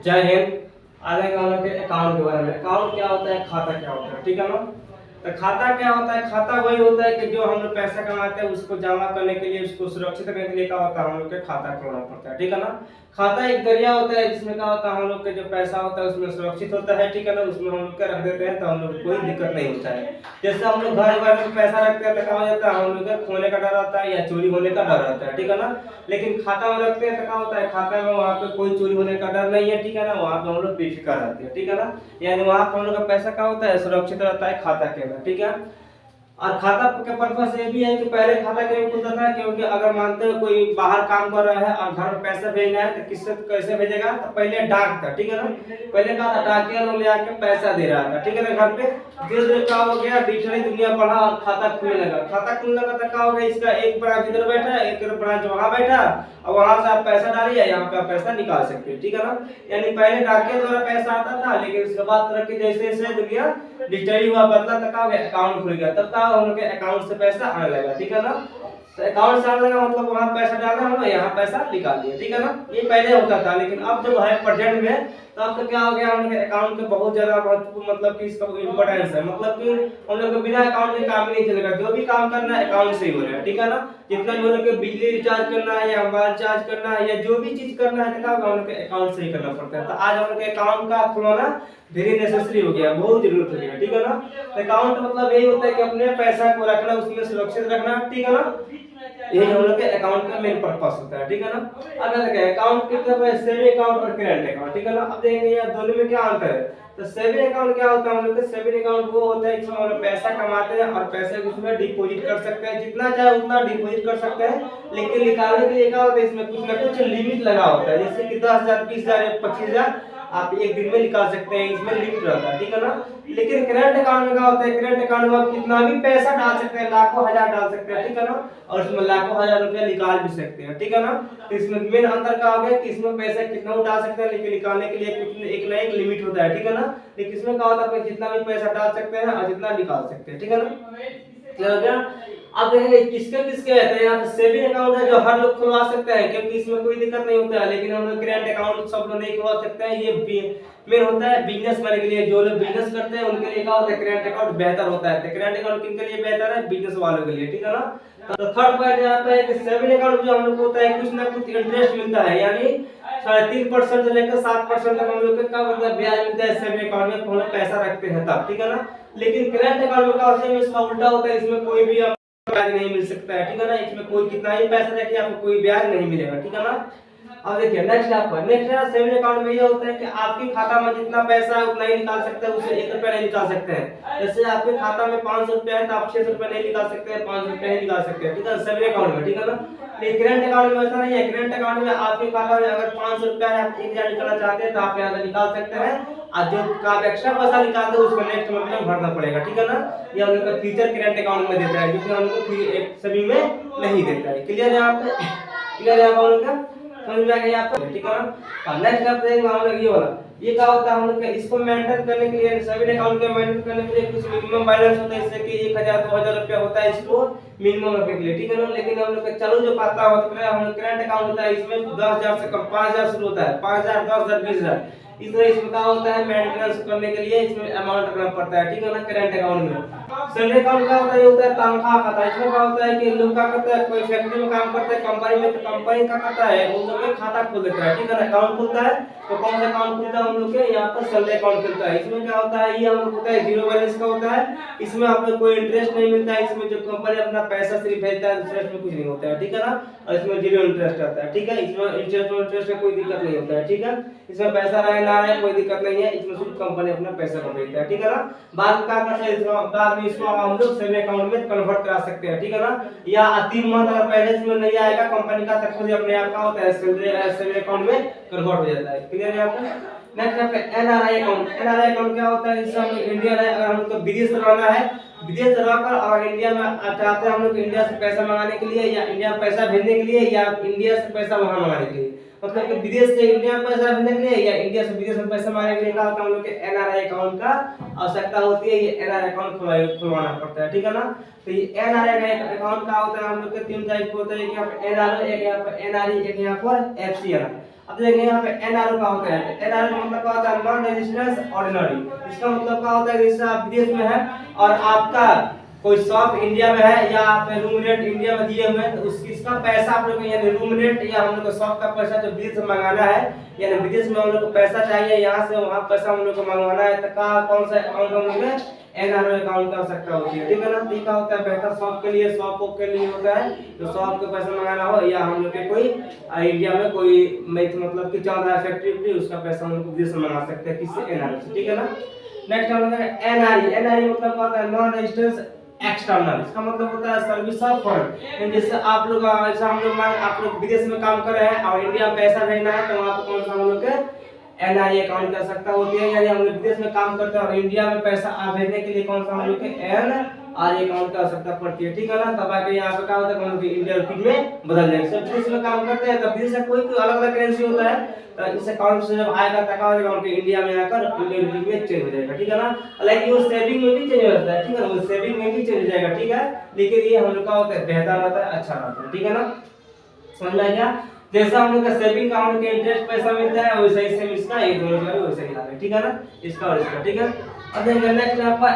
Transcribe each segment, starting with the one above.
जय हिंद। आज हम लोग के अकाउंट के बारे में। अकाउंट क्या होता है, खाता क्या होता है, ठीक है ना। तो खाता क्या होता है, खाता वही होता है कि जो हम लोग पैसा कमाते हैं उसको जमा करने के लिए, उसको सुरक्षित रखने के लिए क्या होता है, हम लोग के खाता खोलना पड़ता है, ठीक है ना। खाता एक जरिया होता है जिसमें क्या होता है, हम लोग के जो पैसा होता है उसमें सुरक्षित होता है, ठीक है ना। उसमें हम लोग क्या रख देते हैं तो हम लोग कोई दिक्कत नहीं होता है। जैसे हम लोग घर भर में पैसा रखते हैं तो क्या हो जाता है, हम लोग के खोने का डर रहता है या चोरी होने का डर रहता है, ठीक है ना। लेकिन खाता में रखते हैं तो क्या होता है, खाता में वहाँ पे कोई चोरी होने का डर नहीं है, ठीक है ना। वहाँ पे हम लोग बेफिक्र रहते हैं, ठीक है ना। यानी वहाँ पे हम लोग का पैसा क्या होता है, सुरक्षित रहता है खाता के अंदर, ठीक है। और खाता का पर्पस ये भी है कि पहले खाता क्यों खुलता था, क्योंकि अगर मानते हो कोई बाहर काम कर रहा है और घर में पैसा भेजना है तो किससे कैसे भेजेगा, तो पहले डाक था, ठीक है ना। पहले क्या था, डाकिया लोग ले आके पैसा दे रहा था, ठीक है ना, घर पे। धीरे धीरे क्या हो गया, डिजिटली दुनिया बढ़ा और खाता खुलने लगा। खाता खुलने लगा तो क्या हो गया, इसका एक ब्रांच इधर बैठा, एक ब्रांच वहां बैठा, और वहां से आप पैसा डालिए, यहाँ पे आप पैसा निकाल सकते हैं, ठीक है ना। यानी पहले डाकिया द्वारा पैसा आता था, लेकिन उसके बाद तरक्की जैसे जैसे दुनिया डिजिटली हुआ, बदला, तो क्या हो गया, अकाउंट खुल गया। तब क्या हम लोग के अकाउंट से पैसा आने लगा, ठीक है ना। तो अकाउंट से आने लगा मतलब वहां पैसा डालना, हम लोग यहाँ पैसा निकाल लिया, ठीक है ना। ये पहले होता था, लेकिन अब जो है प्रेजेंट में, तो अब तो क्या हो गया, हम लोग के अकाउंट के बहुत ज्यादा महत्वपूर्ण, मतलब कि इसका इंपॉर्टेंस है। मतलब कि हम लोग को बिना अकाउंट के काम ही नहीं चलेगा। जो भी काम करना है अकाउंट से ही हो रहा है, ठीक है ना। जितना भी हम लोग के बिजली रिचार्ज करना है या मोबाइल रिचार्ज करना है या जो भी चीज करना है, तो क्या हम लोग के अकाउंट से ही करना पड़ता है। तो आज हम लोग के अकाउंट का खुलवाना वेरी नेसेसरी हो गया, बहुत जरूरत हो गया, ठीक है ना। तो अकाउंट मतलब यही होता है कि अपने पैसा को रखना, उसमें सुरक्षित रखना, ठीक है ना। यही हम लोग के अकाउंट का मेन पर्पस होता है, ठीक है ना। अब देखिए अकाउंट कितने तरह, सेविंग अकाउंट और करेंट अकाउंट, ठीक है ना। अब देखेंगे यार दोनों में क्या अंतर है। तो सेविंग अकाउंट क्या होता है, हम लोग का सेविंग अकाउंट वो होता है जिसमें हम लोग पैसा कमाते हैं और पैसे उसमें डिपॉजिट कर सकते हैं, जितना चाहे उतना डिपॉजिट कर सकते हैं। लेकिन निकालने के लिए क्या होता है, इसमें कुछ ना कुछ लिमिट लगा होता है, जैसे कि 10,000, 20,000 या 25,000 आप एक दिन में निकाल सकते हैं, इसमें लिमिट रहता है, ठीक है ना। लेकिन करंट अकाउंट में क्या होता है, करंट अकाउंट में आप कितना भी पैसा डाल सकते हैं, लाखों हजार डाल सकते हैं, ठीक है ना। और इसमें लाखों हजार रुपया निकाल भी सकते हैं, ठीक है ना। तो इसमें मेन अंतर क्या हो गया कि इसमें पैसा कितना डाल सकते हैं, लेकिन निकालने के लिए कुछ एक ना एक लिमिट होता है, ठीक है ना। लेकिन इसमें क्या होता है, जितना भी पैसा डाल सकते हैं और जितना निकाल सकते हैं, ठीक है ना। क्लियर हो गया। अब देखेंगे किसके किसके रहते हैं। यहाँ पे सेविंग अकाउंट है जो हर लोग खुलवा सकते हैं, क्योंकि इसमें कोई दिक्कत नहीं होता है। लेकिन हम लोग करेंट अकाउंट सब लोग नहीं खुलवा सकते हैं। ये मेन होता है बिजनेस मैन के लिए, जो लोग बिजनेस करते हैं उनके लिए क्या होता है, करेंट अकाउंट बेहतर होता है। तो करेंट अकाउंट किन के लिए बेहतर है, बिजनेस वालों के लिए, ठीक है ना। तो थर्ड पॉइंट यहाँ पे है कि सेविंग अकाउंट जो हम लोग को होता है कुछ ना कुछ इंटरेस्ट मिलता है, यानी 3.5% से लेकर 7% तक हम लोग को क्या मतलब ब्याज मिलता है सेविंग अकाउंट में, हम लोग पैसा रखते हैं तब, ठीक है ना। लेकिन करेंट अकाउंट में क्या होता है, इसका उल्टा होता है, इसमें कोई भी ब्याज नहीं मिल सकता है, ठीक है ना। इसमें कोई कितना ही पैसा रखे आपको कोई ब्याज नहीं मिलेगा, ठीक है ना। अब देखिए नेक्स्ट आपका नेक्स्ट है सेविंग अकाउंट में ये होता है कि आपके खाता में जितना पैसा है उतना ही निकाल सकते हैं, उससे 1 रुपया नहीं निकाल सकते हैं। जैसे आपके खाता में 500 रुपया है तो आप 600 रुपया नहीं निकाल सकते हैं, 500 रुपया ही निकाल सकते हैं, ठीक है, सेविंग अकाउंट में, ठीक है ना। लेकिन करेंट अकाउंट में ऐसा नहीं है। करेंट अकाउंट में आपके खाता में अगर 500 रुपया है, आप 1000 निकालना चाहते हैं तो आप यहाँ से निकाल सकते हैं, और जो आप एक्स्ट्रा पैसा निकालते हैं उसको नेक्स्ट मंथ में भरना पड़ेगा, ठीक है ना। ये हम लोग का फीचर करेंट अकाउंट में देता है, जो कि हम लोग को सेविंग में नहीं देता है। क्लियर है आप, क्लियर है आप लोग का, समझ में आ गया आपको, ठीक है ना। और नेक्स्ट आप देखेंगे हम लोग ये वाला, ये क्या होता है हम लोग के इसको मेंटेन करने के लिए, सेविंग अकाउंट के मेंटेन करने के लिए कुछ मिनिमम बैलेंस होता है, जैसे कि 1000 2000 रुपया होता है इसको मिनिमम रखने के लिए, ठीक है ना। लेकिन हम लोग का चालू जो खाता होता है, हम लोग करंट अकाउंट होता है, इसमें 10,000 से कम 5,000 शुरू होता है, 5,000 10,000 20,000 इसमें क्या होता है, मेंटेनेंस करने के लिए इसमें अमाउंट रखना पड़ता है, ठीक है ना। करंट अकाउंट में सैलरी अकाउंट क्या होता है, ये होता है तनख्वाह खाता। इसमें क्या होता है कि लोग क्या करता है, कोई फैक्ट्री में काम करता है, कंपनी में, तो कंपनी का करता है उन लोग के खाता खोल देता है, ठीक है ना। अकाउंट खुलता है तो कौन सा अकाउंट खुलता है, हम लोग के यहाँ पर सैलरी अकाउंट खुलता है। इसमें क्या होता है, ये हम लोग होता है जीरो बैलेंस का होता है। इसमें आप लोग कोई इंटरेस्ट नहीं मिलता है, इसमें जो कंपनी अपना पैसा सिर्फ भेजता है, दूसरे में कुछ नहीं होता है, ठीक है ना। और इसमें जीरो इंटरेस्ट आता है, ठीक है। इसमें इंटरेस्ट का कोई दिक्कत नहीं होता है, ठीक है। इसमें पैसा रहे ना रहे कोई दिक्कत नहीं है, इसमें सिर्फ कंपनी अपना पैसा भेजता है, ठीक है ना। बाद में क्या करते हैं, बाद में इसको हम लोग सेविंग अकाउंट में कन्वर्ट करा सकते हैं, ठीक है ना। या 3 मंथ अगर बैलेंस में नहीं आएगा कंपनी का, तो खुद अपने आप का होता है सेविंग अकाउंट में कन्वर्ट हो जाता है। क्लियर है आपको। नेक्स्ट आपका एनआरआई अकाउंट। एनआरआई अकाउंट क्या होता है, इससे हम इंडिया है, अगर हमको विदेश में रहना है, विदेश रहकर और इंडिया में चाहते हैं हम लोग इंडिया से पैसा मंगाने के लिए, या इंडिया में पैसा भेजने के लिए, या इंडिया से पैसा वहां मंगाने के लिए, मतलब कि विदेश से इंडिया में पैसा भेजने के लिए या इंडिया से विदेश में पैसा मंगाने के लिए क्या होता है, हम लोग के एनआरआई अकाउंट का आवश्यकता होती है। ये एनआरआई अकाउंट खुलवाना पड़ता है, ठीक है ना। तो ये एनआरआई का अकाउंट का होता है, हम लोग के 3 टाइप होता है, एक यहाँ पर एनआरओ, एक यहाँ पर एनआरई, एक यहाँ पर एफसीआर। अब देखिए यहाँ पे एनआरओ का होता है, एनआरओ का मतलब क्या होता है, नॉन रेजिडेंस ऑर्डिनरी। इसका मतलब क्या होता है, जैसे आप विदेश में है और आपका कोई शॉप इंडिया में है या आप रूम रेंट इंडिया में दिए हुए हैं, तो उसकी इसका पैसा आप लोग यानी रूम रेंट या हम लोग को शॉप का पैसा जो विदेश से मंगाना है, यानी विदेश में हम लोग को पैसा चाहिए, यहाँ से वहाँ पैसा हम लोग को मंगवाना है, तो कौन सा अकाउंट हम लोग में एनआरओ अकाउंट का आवश्यकता होती है, ठीक है ना। तो क्या होता है, बेहतर शॉप के लिए, शॉपों के लिए होता है, तो शॉप के पैसा मंगाना हो या हम लोग के कोई इंडिया में कोई मतलब कि चल रहा है फैक्ट्री, उसका पैसा हम लोग विदेश से मंगा सकते हैं, किससे, एनआरओ से, ठीक है ना। नेक्स्ट हम लोग एनआरई, एनआरई मतलब क्या होता है, नॉन रेजिडेंस एक्सटर्नल। इसका मतलब होता है सर्विस ऑफ फॉरेन। जैसे आप लोग, ऐसा हम लोग आप लोग विदेश में काम कर रहे हैं और इंडिया में पैसा भेजना है, तो वहाँ पे कौन सा हम लोग के एनआरई अकाउंट की आवश्यकता होती है, यानी हम लोग विदेश में काम करते हैं और इंडिया में पैसा भेजने के लिए कौन सा हम लोग के एनआरई अकाउंट की आवश्यकता पड़ती है, ठीक है ना। तब आके यहाँ पे क्या होता है, हम लोग इंडिया रुपये में बदल जाएंगे। सब विदेश में काम करते हैं, तब विदेश से कोई अलग अलग करेंसी होता है, तो इस अकाउंट से जब आएगा टका हो जाएगा इंडिया में आकर इंडियन रुपये में चेंज हो जाएगा, ठीक है ना। हालांकि वो सेविंग में भी चेंज हो जाता है, ठीक है ना, वो सेविंग में भी चेंज हो जाएगा, ठीक है, लेकिन ये हम लोग का होता है बेहतर रहता है, अच्छा रहता है, ठीक है ना। समझ में आ गया। जैसा हम लोग का सेविंग का हम लोग के इंटरेस्ट पैसा मिलता है, वैसे ही सेम इसका, ये दोनों का भी वैसे ही है, ठीक है ना, इसका और इसका, ठीक है। अब देखिए नेक्स्ट आपका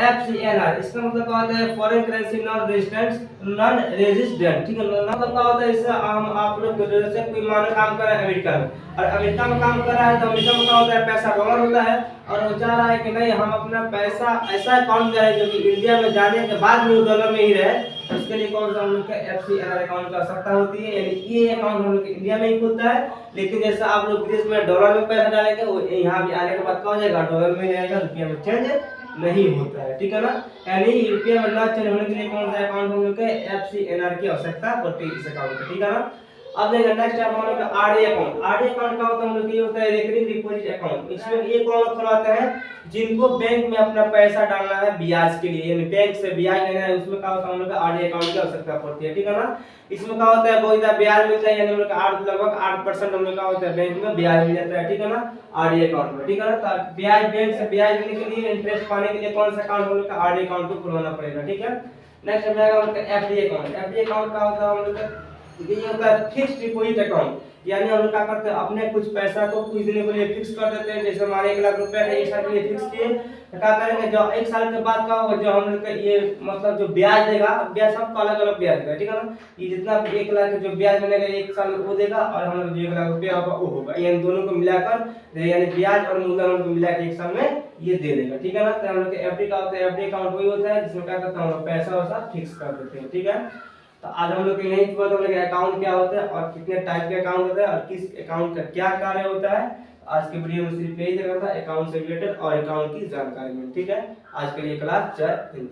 एफसीएनआर, इसका मतलब क्या होता है, फॉरेन करेंसी नॉन रेजिडेंट, ठीक है। मतलब क्या होता है, इससे हम आप लोग जैसे कोई मानो काम कर रहा है अमेरिका में, और अमेरिका में काम कर रहा है, तो अमेरिका में क्या होता है, पैसा डॉलर होता है, और वो चाह रहा है कि नहीं हम अपना पैसा ऐसा अकाउंट करें जो कि इंडिया में जाने के बाद भी वो डॉलर में ही रहे, तो उसके लिए कौन सा हम लोग का एफसीएनआर अकाउंट की आवश्यकता होती है, यानी ये अकाउंट हम लोग इंडिया में ही खुलता है, लेकिन जैसे आप लोग विदेश में डॉलर में पैसा डालेंगे, वो यहाँ भी आने के बाद क्या हो जाएगा, डॉलर में रहेगा, रुपया में चेंज नहीं होता है, ठीक है ना। यानी रुपया में ना चेंज होने के लिए कौन सा अकाउंट हम लोग के एफसीएनआर की आवश्यकता पड़ती है, इस अकाउंट का, ठीक है ना। अब देखिए नेक्स्ट हम लोग का आरडी अकाउंट, आरडी अकाउंट का होता है हम लोग ये होता है रिकरिंग डिपॉजिट अकाउंट। इसमें ये कौन लोग खुलवाते हैं, जिनको बैंक में अपना पैसा डालना है ब्याज के लिए, यानी बैंक से ब्याज लेना है, उसमें क्या होता है हम लोग का आरडी अकाउंट की आवश्यकता पड़ती है, ठीक है ना। इसमें क्या होता है, बहुत ज्यादा ब्याज मिलता है, यानी हम लोग का लगभग 8% हम लोग का होता है बैंक में ब्याज मिल जाता है, ठीक है ना, आरडी अकाउंट में, ठीक है ना। तो ब्याज बैंक से ब्याज लेने के लिए, इंटरेस्ट पाने के लिए कौन सा अकाउंट हम लोग का आरडी अकाउंट को खुलवाना पड़ेगा, ठीक है। नेक्स्ट हम लोग का एफडी अकाउंट, एफडी अकाउंट का होता है हम लोग का ये होता है फिक्स्ड डिपॉजिट अकाउंट, यानी हम लोग क्या करते हैं, अपने कुछ पैसा को कुछ दिन के लिए फिक्स कर देते हैं, जैसे हमारे 1 लाख रुपए एक साल के लिए फिक्स किए, तो क्या करेंगे, जो 1 साल के बाद का होगा, जो हम लोग का ये मतलब जो ब्याज देगा, ब्याज सबका अलग अलग ब्याज देगा, ठीक है ना। ये जितना भी 1 लाख जो ब्याज मिलेगा 1 साल में वो देगा, और हम लोग जो 1 लाख रुपया होगा वो होगा, यानी दोनों को मिलाकर, यानी ब्याज और मूलधन को मिलाकर 1 साल में ये दे देगा, ठीक है ना। तो हम लोग के एफडी का होता है, एफडी अकाउंट वही होता है जिसमें क्या करते हैं, हम लोग पैसा वैसा फिक्स कर देते हैं, ठीक है। तो आज हम लोग यही बात, हम लोग अकाउंट क्या होता है और कितने टाइप के अकाउंट होते हैं और किस अकाउंट का क्या कार्य होता है, आज के वीडियो में सिर्फ यही देखा था, अकाउंट से रिलेटेड और अकाउंट की जानकारी में, ठीक है। आज के लिए क्लास जय हिंद।